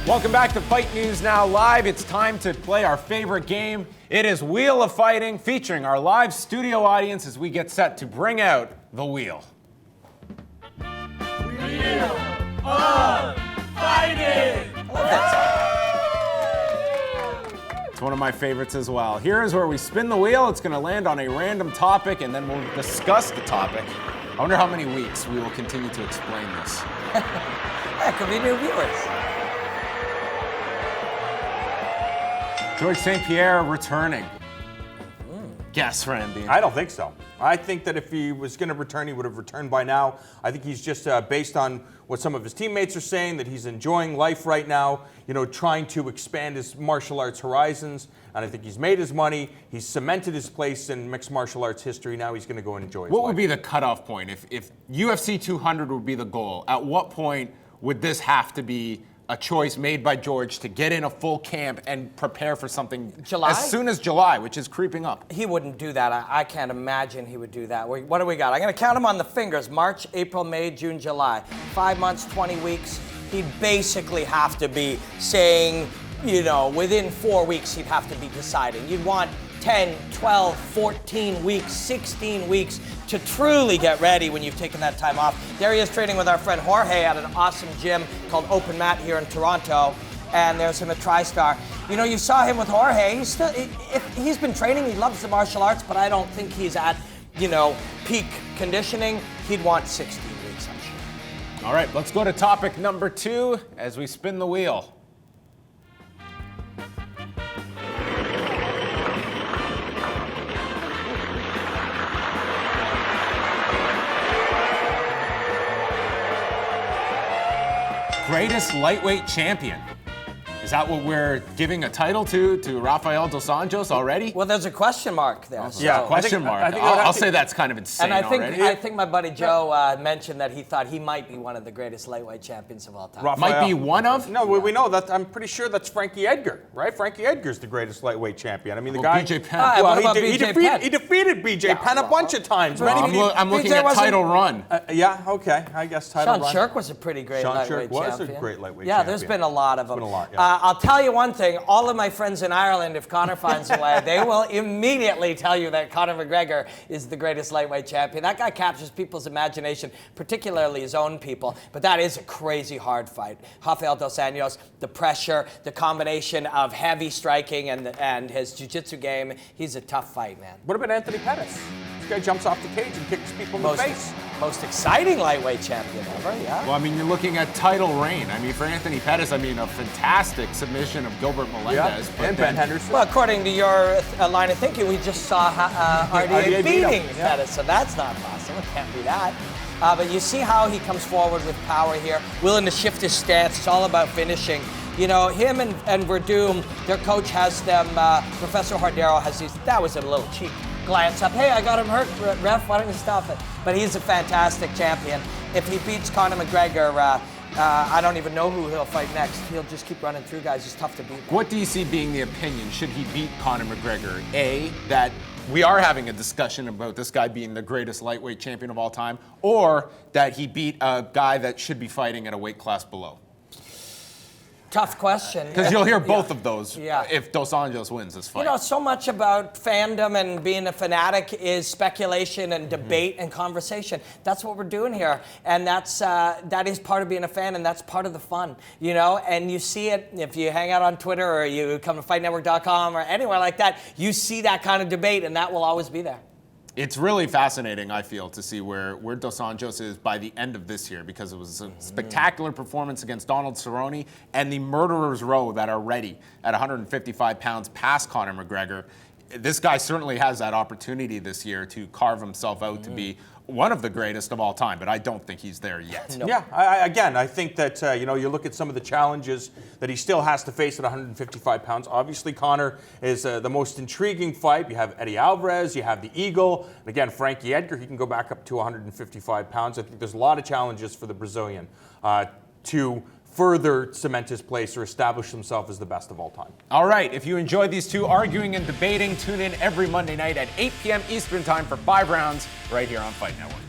Welcome back to Fight News Now Live. It's time to play our favorite game. It is Wheel of Fighting, featuring our live studio audience as we get set to bring out the wheel. Wheel of Fighting! I love that song. It's one of my favorites as well. Here is where we spin the wheel. It's going to land on a random topic, and then we'll discuss the topic. I wonder how many weeks we will continue to explain this. That could be new viewers. George St-Pierre returning. Guess, Randy. I don't think so. I think that if he was going to return, he would have returned by now. I think he's just based on what some of his teammates are saying, that he's enjoying life right now, trying to expand his martial arts horizons. And I think he's made his money. He's cemented his place in mixed martial arts history. Now he's going to go and enjoy his life. What would be the cutoff point? If UFC 200 would be the goal, at what point would this have to be a choice made by George to get in a full camp and prepare for something July? as soon as July, which is creeping up? He wouldn't do that. I can't imagine he would do that. What do we got? I'm going to count them on the fingers. March, April, May, June, July. 5 months, 20 weeks. He'd basically have to be saying, within 4 weeks, he'd have to be deciding. You'd want 10, 12, 14 weeks, 16 weeks to truly get ready when you've taken that time off. There he is training with our friend Jorge at an awesome gym called Open Mat here in Toronto. And there's him at TriStar. You saw him with Jorge. He's been training, he loves the martial arts, but I don't think he's at, peak conditioning. He'd want 16 weeks, I'm sure. All right, let's go to topic number 2 as we spin the wheel. Greatest lightweight champion. Is that what we're giving a title to Rafael dos Anjos already? Well, there's a question mark there. So. Yeah, question mark. I'll say that's kind of insane and already. I think my buddy Joe mentioned that he thought he might be one of the greatest lightweight champions of all time. Rafael. Might be one of? No, we know that. I'm pretty sure that's Frankie Edgar, right? Frankie Edgar's the greatest lightweight champion. I mean, the guy. BJ Penn. What about BJ Penn? He defeated BJ Penn a bunch of times. I'm looking at title run. Yeah, okay. I guess title run. Sean Shirk was a pretty great lightweight champion. Sean Shirk was a great lightweight champion. champion. There's been a lot of them. There's been a lot, yeah. I'll tell you one thing. All of my friends in Ireland, if Conor finds a way, they will immediately tell you that Conor McGregor is the greatest lightweight champion. That guy captures people's imagination, particularly his own people. But that is a crazy hard fight. Rafael dos Anjos, the pressure, the combination of heavy striking and his jiu-jitsu game, he's a tough fight, man. What about Anthony Pettis? This guy jumps off the cage and kicks people in the face. Most exciting lightweight champion ever, yeah. Well, you're looking at title reign. For Anthony Pettis, a fantastic submission of Gilbert Melendez. And Ben Henderson. Well, according to your line of thinking, we just saw RDA beating Pettis, so that's not possible. It can't be that. But you see how he comes forward with power here, willing to shift his stance. It's all about finishing. Him and Verdum, their coach has them, Professor Hardero has these, that was a little cheap glance up. Hey, I got him hurt, ref, why don't you stop it? But he's a fantastic champion. If he beats Conor McGregor, I don't even know who he'll fight next. He'll just keep running through guys. He's tough to beat. What do you see being the opinion? Should he beat Conor McGregor? A, that we are having a discussion about this guy being the greatest lightweight champion of all time, or that he beat a guy that should be fighting at a weight class below? Tough question. Because you'll hear both of those if Dos Anjos wins this fight. So much about fandom and being a fanatic is speculation and debate and conversation. That's what we're doing here. And that is part of being a fan, and that's part of the fun. And you see it if you hang out on Twitter or you come to fightnetwork.com or anywhere like that, you see that kind of debate, and that will always be there. It's really fascinating, I feel, to see where Dos Anjos is by the end of this year, because it was a spectacular performance against Donald Cerrone and the murderers row that are ready at 155 pounds past Conor McGregor. This guy certainly has that opportunity this year to carve himself out to be one of the greatest of all time, but I don't think he's there yet. No. Yeah, I think that, you look at some of the challenges that he still has to face at 155 pounds. Obviously, Conor is the most intriguing fight. You have Eddie Alvarez, you have the Eagle, and again, Frankie Edgar, he can go back up to 155 pounds. I think there's a lot of challenges for the Brazilian to further cement his place or establish himself as the best of all time. All right, if you enjoyed these two arguing and debating, tune in every Monday night at 8 p.m. Eastern Time for 5 rounds right here on Fight Network.